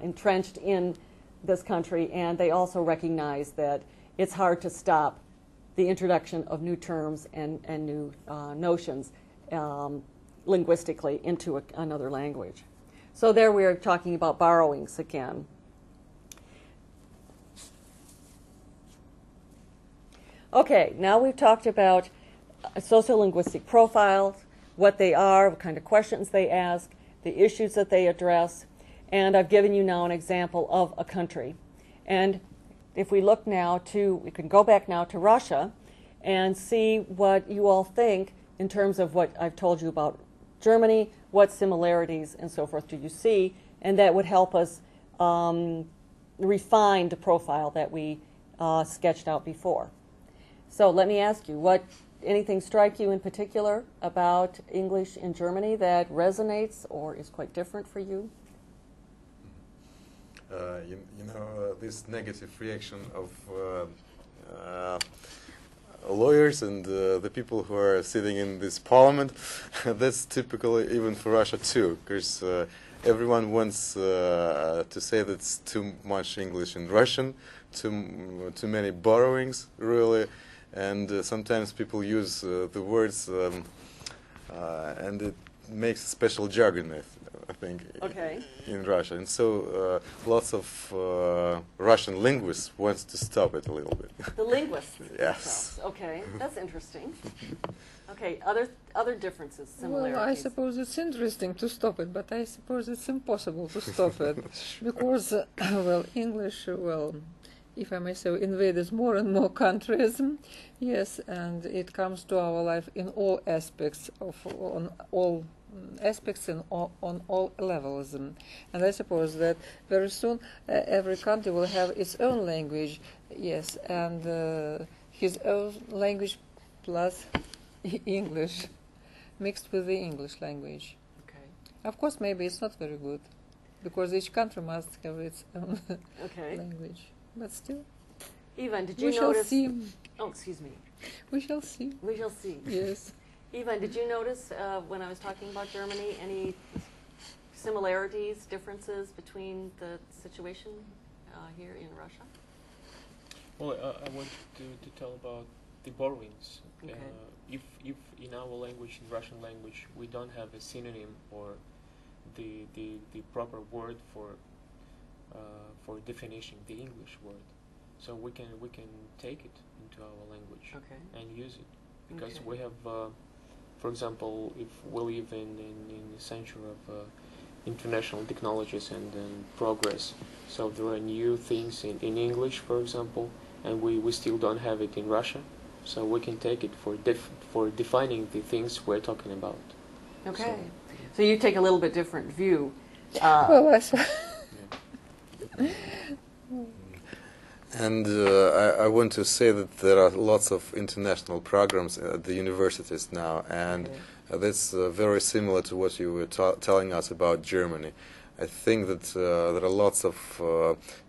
entrenched in this country, and they also recognize that it's hard to stop the introduction of new terms and new notions linguistically into another language. So there we are talking about borrowings again. Okay, now we've talked about sociolinguistic profiles, what they are, what kind of questions they ask, the issues that they address, and I've given you now an example of a country. And if we look now to, we can go back now to Russia and see what you all think in terms of what I've told you about Germany, what similarities and so forth do you see, and that would help us refine the profile that we sketched out before. So let me ask you, anything strike you in particular about English in Germany that resonates or is quite different for you? You know, this negative reaction of lawyers and the people who are sitting in this parliament, that's typical even for Russia too, because everyone wants to say that's too much English in Russian, too many borrowings, really, and sometimes people use the words and it makes a special jargon, I think, in Russia. And so lots of Russian linguists wants to stop it a little bit. The linguists Yes. themselves. Okay, that's interesting. Okay, other differences, similarities. Well, I suppose it's interesting to stop it, but I suppose it's impossible to stop it because, well, English, well, if I may say, invades more and more countries. Yes, and it comes to our life in all aspects on all aspects and on all levels. And I suppose that very soon every country will have its own language, yes, and his own language plus English mixed with the English language. Okay. Of course, maybe it's not very good because each country must have its own language. But still, Ivan, did you we notice? shall see. Oh, excuse me. We shall see. We shall see. Yes. Ivan, did you notice when I was talking about Germany any similarities, differences between the situation here in Russia? Well, I wanted to tell about the borrowings. Okay. If in our language, in Russian language, we don't have a synonym or the proper word for definition, the English word, so we can take it into our language and use it, because we have, for example, if we live in the century of international technologies and progress, so there are new things in English, for example, and we still don't have it in Russian, so we can take it for defining the things we're talking about. Okay, so you take a little bit different view. Well, And I want to say that there are lots of international programs at the universities now, and that's very similar to what you were telling us about Germany. I think that there are lots of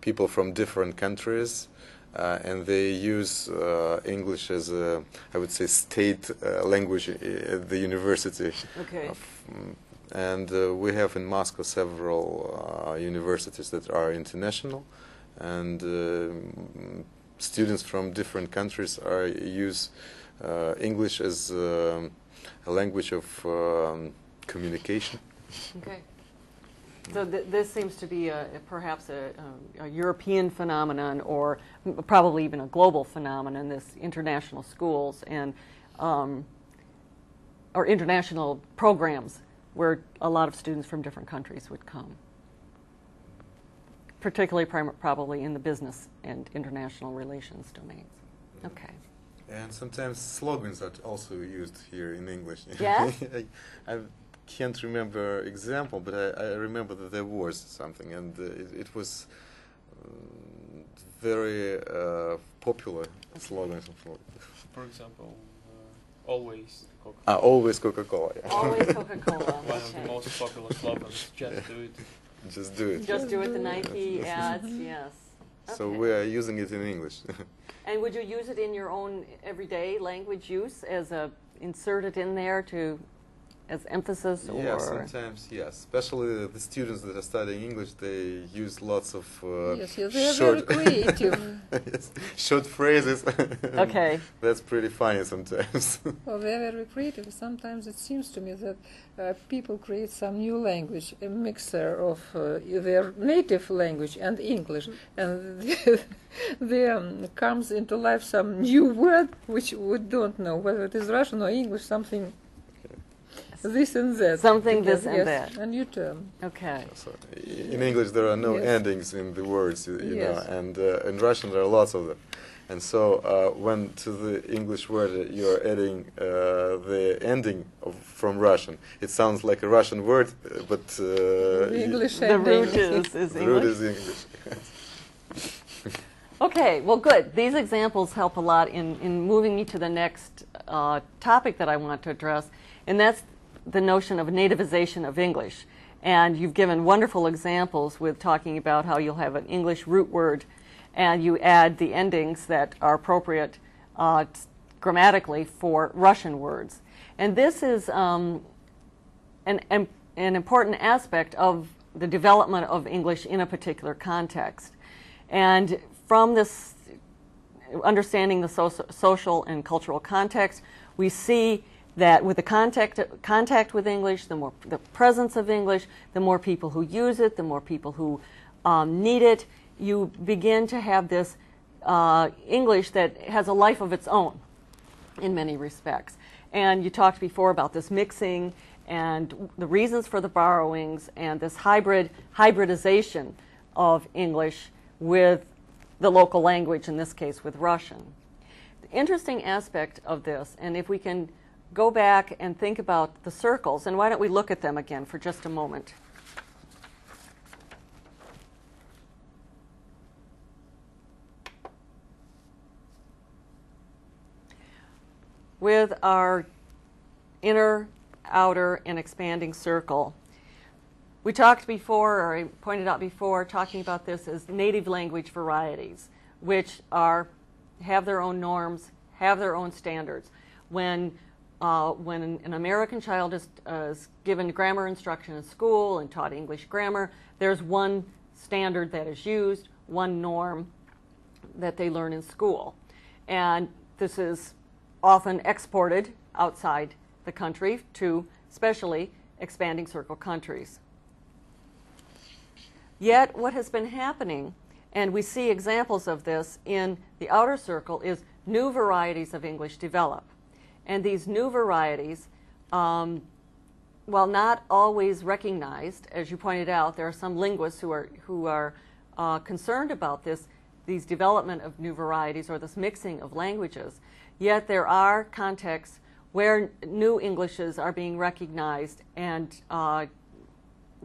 people from different countries, and they use English as a, I would say, state language at the university. Okay. And we have in Moscow several universities that are international, and students from different countries use English as a language of communication. Okay. So this seems to be perhaps a European phenomenon, or probably even a global phenomenon, this international schools and or international programs where a lot of students from different countries would come, particularly probably in the business and international relations domains. Okay. And sometimes slogans are also used here in English. Yes? I can't remember example, but I remember that there was something, and it was very popular slogans. For example, always Coca-Cola. Always Coca-Cola. Yeah. Always Coca-Cola. One of the most popular slogans. Just do it. Just do it. Just do it. The Nike ads. Yes. So Okay. we are using it in English. And would you use it in your own everyday language use, as insert it in there as emphasis, or? Yeah, sometimes, yes. Especially the students that are studying English, they use lots of yes, they are very creative. yes, short phrases. Okay. That's pretty funny sometimes. Well, they are very creative. Sometimes it seems to me that people create some new language, a mixture of their native language and English, and there comes into life some new word which we don't know whether it is Russian or English, something this and that. Something Yes, this and yes, that. a new term. Okay. So in English there are no Yes. endings in the words, you Yes. know, and in Russian there are lots of them. And so when to the English word you're adding the ending from Russian, it sounds like a Russian word, but The English The ending. root is the root English. is English. Okay, well, good. These examples help a lot in moving me to the next topic that I want to address, and that's the notion of nativization of English. And you've given wonderful examples with talking about how you'll have an English root word, and you add the endings that are appropriate grammatically for Russian words. And this is an important aspect of the development of English in a particular context. And from this understanding the social and cultural context, we see that with the contact with English, the more the presence of English, the more people who use it, the more people who need it, you begin to have this English that has a life of its own in many respects. And you talked before about this mixing and the reasons for the borrowings and this hybridization of English with the local language, in this case with Russian. The interesting aspect of this, and if we can go back and think about the circles, and why don't we look at them again for just a moment. With our inner, outer, and expanding circle, we talked before, or I pointed out before, talking about this as native language varieties, which have their own norms, have their own standards. When an American child is given grammar instruction in school and taught English grammar, there's one standard that is used, one norm that they learn in school. And this is often exported outside the country to especially expanding circle countries. Yet what has been happening, and we see examples of this in the outer circle, is new varieties of English develop. And these new varieties, while not always recognized, as you pointed out, there are some linguists who are concerned about these development of new varieties or this mixing of languages. Yet there are contexts where new Englishes are being recognized and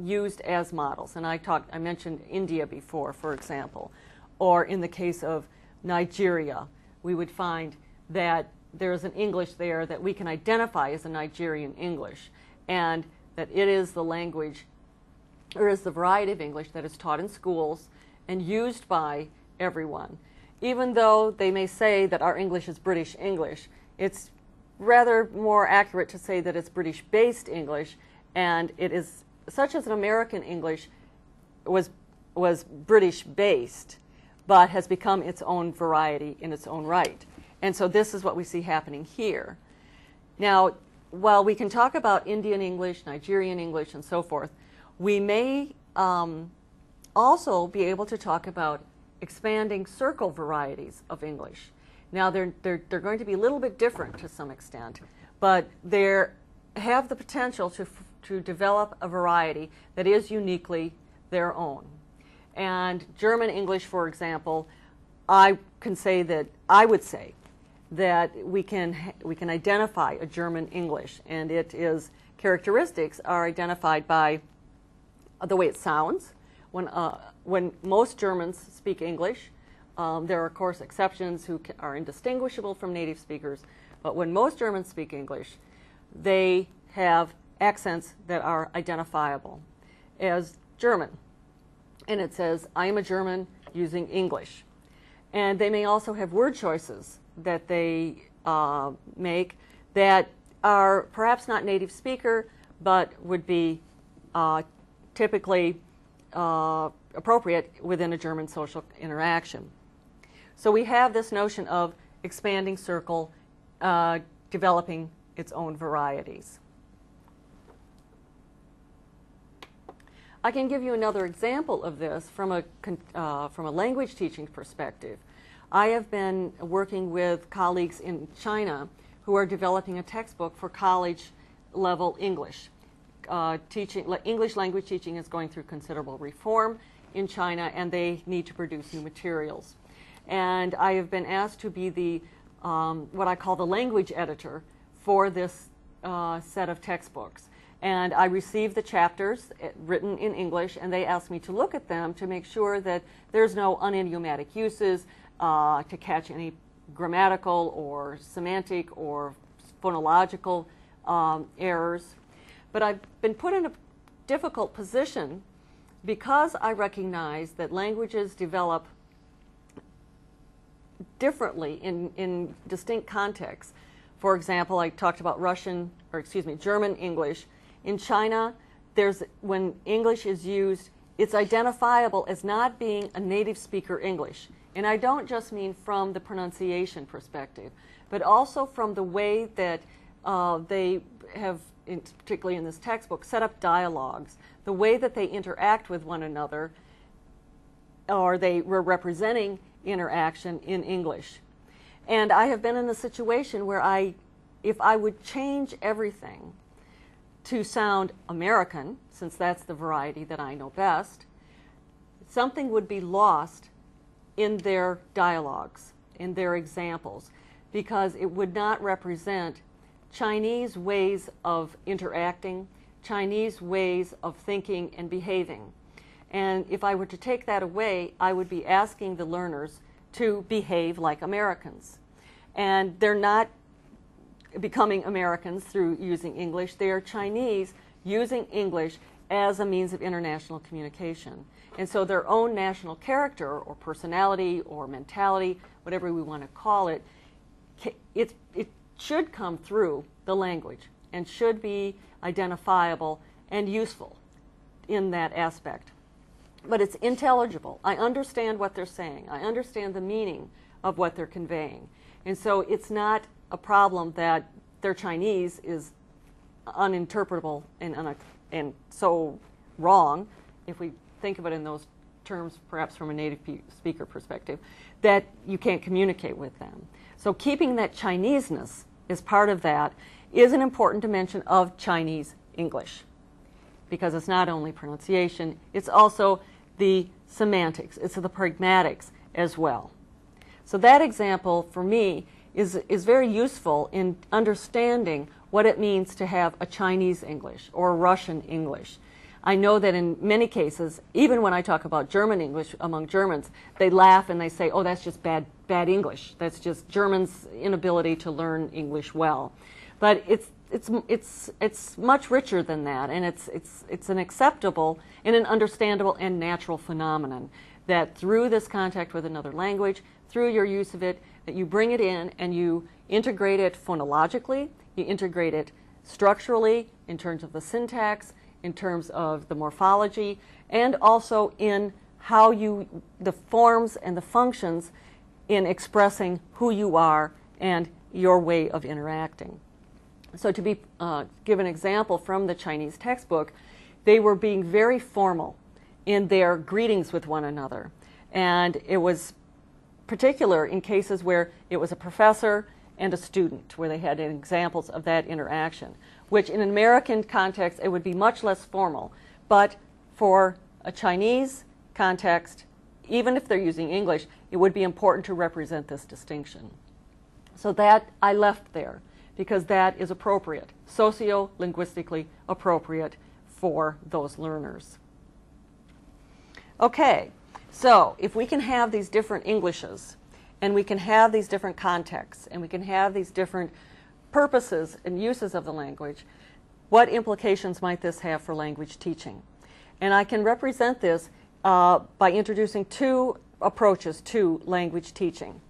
used as models. And I mentioned India before, for example. Or in the case of Nigeria, we would find that there's an English there that we can identify as a Nigerian English, and that it is the language, or is the variety of English that is taught in schools and used by everyone. Even though they may say that our English is British English, it's rather more accurate to say that it's British-based English, and it is such as an American English was British-based, but has become its own variety in its own right. And so this is what we see happening here. Now, while we can talk about Indian English, Nigerian English, and so forth, we may also be able to talk about expanding circle varieties of English. Now, they're going to be a little bit different to some extent, but they have the potential to develop a variety that is uniquely their own. And German English, for example, I would say that we can identify a German English, and its characteristics are identified by the way it sounds. When most Germans speak English, there are of course exceptions who are indistinguishable from native speakers, but when most Germans speak English, they have accents that are identifiable as German. And it says, I am a German using English. And they may also have word choices that they make that are perhaps not native speaker, but would be typically appropriate within a German social interaction. So we have this notion of expanding circle developing its own varieties. I can give you another example of this from a language teaching perspective. I have been working with colleagues in China who are developing a textbook for college level English. English language teaching is going through considerable reform in China, and they need to produce new materials. And I have been asked to be the what I call the language editor for this set of textbooks. And I received the chapters written in English, and they asked me to look at them to make sure that there's no unidiomatic uses, to catch any grammatical or semantic or phonological errors. But I've been put in a difficult position because I recognize that languages develop differently in distinct contexts. For example, I talked about German English. In China, when English is used, it's identifiable as not being a native speaker English. And I don't just mean from the pronunciation perspective, but also from the way that they have, particularly in this textbook, set up dialogues, the way that they interact with one another, or they were representing interaction in English. And I have been in a situation where if I would change everything to sound American, since that's the variety that I know best, something would be lost in their dialogues, in their examples, because it would not represent Chinese ways of interacting, Chinese ways of thinking and behaving. And if I were to take that away, I would be asking the learners to behave like Americans. And they're not becoming Americans through using English. They are Chinese using English as a means of international communication. And so their own national character or personality or mentality, whatever we want to call it, it should come through the language and should be identifiable and useful in that aspect. But it's intelligible. I understand what they're saying. I understand the meaning of what they're conveying. And so it's not a problem that their Chinese is uninterpretable and so wrong, if we think of it in those terms, perhaps from a native speaker perspective, that you can't communicate with them. So keeping that Chineseness as part of that is an important dimension of Chinese English, because it's not only pronunciation, it's also the semantics, it's the pragmatics as well. So that example for me is very useful in understanding what it means to have a Chinese English or a Russian English. I know that in many cases, even when I talk about German English among Germans, they laugh and they say, oh, that's just bad English. That's just Germans' inability to learn English well. But it's much richer than that, and it's an acceptable and an understandable and natural phenomenon that through this contact with another language, through your use of it, that you bring it in and you integrate it phonologically, you integrate it structurally in terms of the syntax, in terms of the morphology, and also in how the forms and the functions in expressing who you are and your way of interacting. So to give an example from the Chinese textbook, they were being very formal in their greetings with one another. And it was particular in cases where it was a professor and a student, where they had examples of that interaction, which in an American context, it would be much less formal. But for a Chinese context, even if they're using English, it would be important to represent this distinction. So that I left there, because that is appropriate, socio-linguistically appropriate for those learners. Okay, so if we can have these different Englishes, and we can have these different contexts, and we can have these different purposes and uses of the language, what implications might this have for language teaching? And I can represent this by introducing two approaches to language teaching.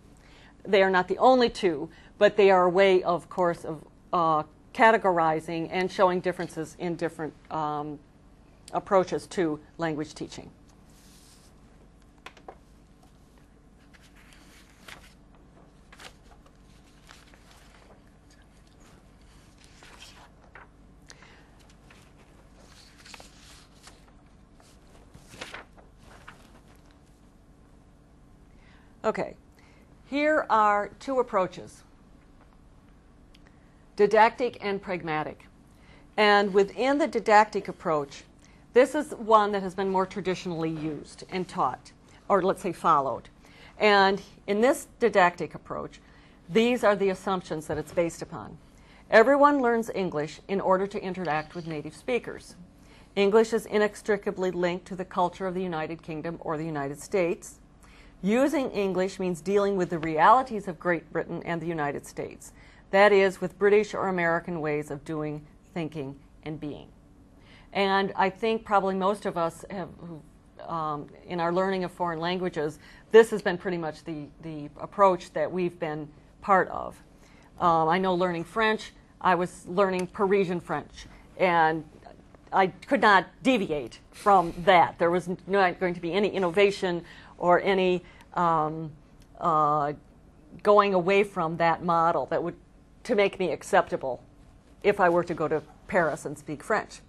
They are not the only two, but they are a way, of course, of categorizing and showing differences in different approaches to language teaching. Okay, here are two approaches, didactic and pragmatic. And within the didactic approach, this is one that has been more traditionally used and taught, or let's say followed. And in this didactic approach, these are the assumptions that it's based upon. Everyone learns English in order to interact with native speakers. English is inextricably linked to the culture of the United Kingdom or the United States. Using English means dealing with the realities of Great Britain and the United States. That is, with British or American ways of doing, thinking, and being. And I think probably most of us have, in our learning of foreign languages, this has been pretty much the approach that we've been part of. I know learning French, I was learning Parisian French, and I could not deviate from that. There was not going to be any innovation or any going away from that model that would to make me acceptable if I were to go to Paris and speak French.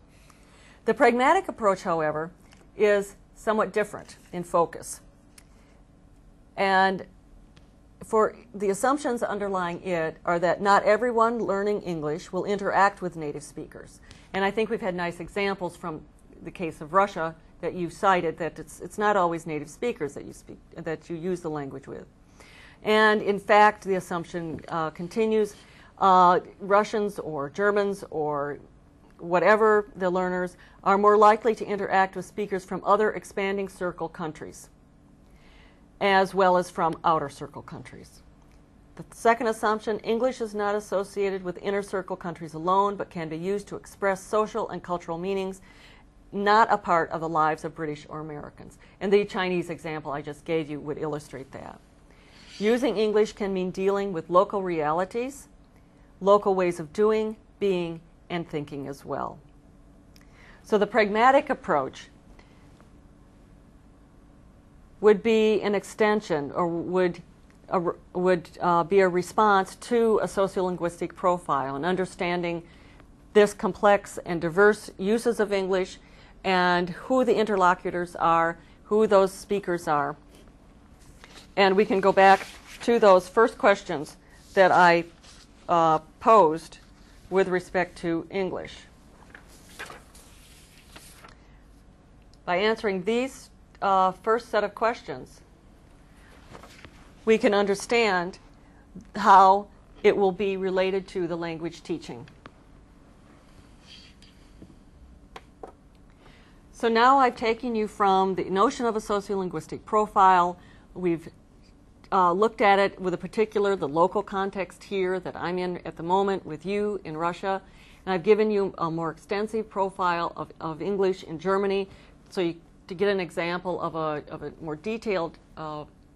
The pragmatic approach, however, is somewhat different in focus. And for the assumptions underlying it are that not everyone learning English will interact with native speakers. And I think we've had nice examples from the case of Russia that you cited, that it's not always native speakers that you use the language with. And in fact, the assumption continues, Russians or Germans or whatever the learners are more likely to interact with speakers from other expanding circle countries, as well as from outer circle countries. The second assumption, English is not associated with inner circle countries alone, but can be used to express social and cultural meanings, not a part of the lives of British or Americans. And the Chinese example I just gave you would illustrate that. Using English can mean dealing with local realities, local ways of doing, being, and thinking as well. So the pragmatic approach would be an extension, or would be a response to a sociolinguistic profile, and understanding this complex and diverse uses of English and who the interlocutors are, who those speakers are. And we can go back to those first questions that I posed with respect to English. By answering these first set of questions, we can understand how it will be related to the language teaching. So now I've taken you from the notion of a sociolinguistic profile. We've looked at it with the local context here that I'm in at the moment with you in Russia. And I've given you a more extensive profile of English in Germany, so to get an example of a more detailed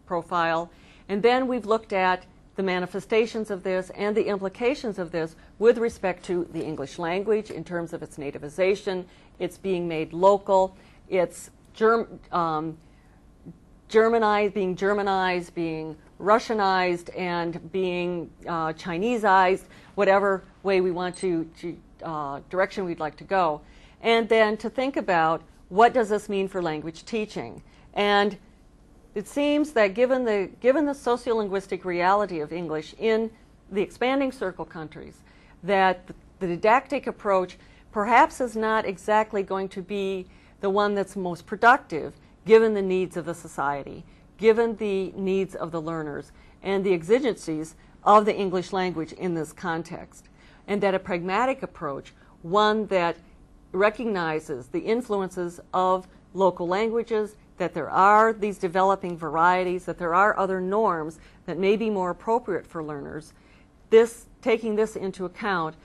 profile. And then we've looked at the manifestations of this and the implications of this with respect to the English language in terms of its nativization, its being made local, its Germanized, being Germanized, being Russianized, and being Chineseized, whatever way we want to direction we'd like to go. And then to think about what does this mean for language teaching. And it seems that given the sociolinguistic reality of English in the expanding circle countries, that the didactic approach perhaps is not exactly going to be the one that's most productive given the needs of the society, given the needs of the learners, and the exigencies of the English language in this context. And that a pragmatic approach, one that recognizes the influences of local languages, that there are these developing varieties, that there are other norms that may be more appropriate for learners, taking this into account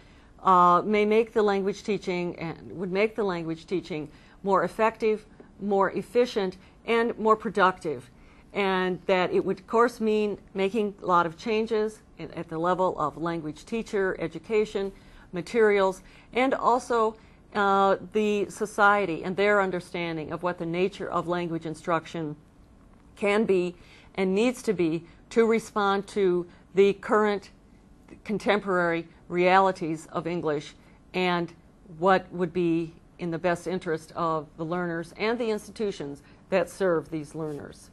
may make the language teaching and would make the language teaching more effective, more efficient, and more productive. And that it would, of course, mean making a lot of changes at the level of language teacher, education, materials, and also the society and their understanding of what the nature of language instruction can be and needs to be to respond to the current contemporary realities of English and what would be in the best interest of the learners and the institutions that serve these learners.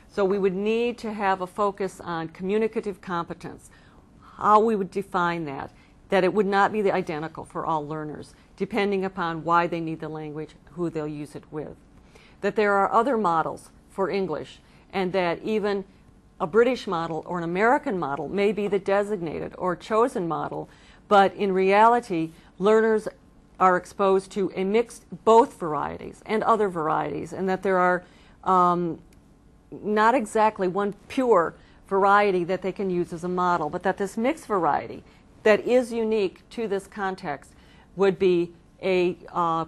So we would need to have a focus on communicative competence, how we would define that it would not be identical for all learners. depending upon why they need the language, who they'll use it with. That there are other models for English, and that even a British model or an American model may be the designated or chosen model, but in reality, learners are exposed to a mixed, both varieties and other varieties, and that there are not exactly one pure variety that they can use as a model, but that this mixed variety that is unique to this context would be a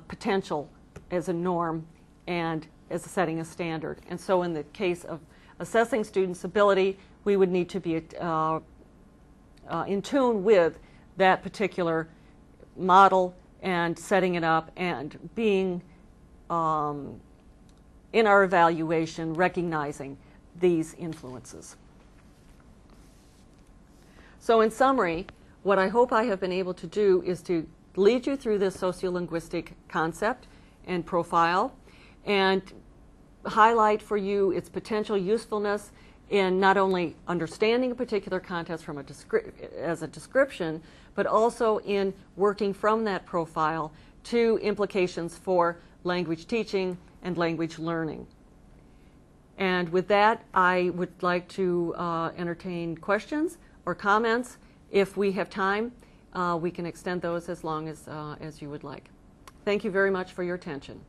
potential as a norm and as setting a standard. And so in the case of assessing students' ability, we would need to be in tune with that particular model and setting it up and being in our evaluation recognizing these influences. So in summary, what I hope I have been able to do is to lead you through this sociolinguistic concept and profile and highlight for you its potential usefulness in not only understanding a particular context from as a description, but also in working from that profile to implications for language teaching and language learning. And with that, I would like to entertain questions or comments. If we have time, we can extend those as long as you would like. Thank you very much for your attention.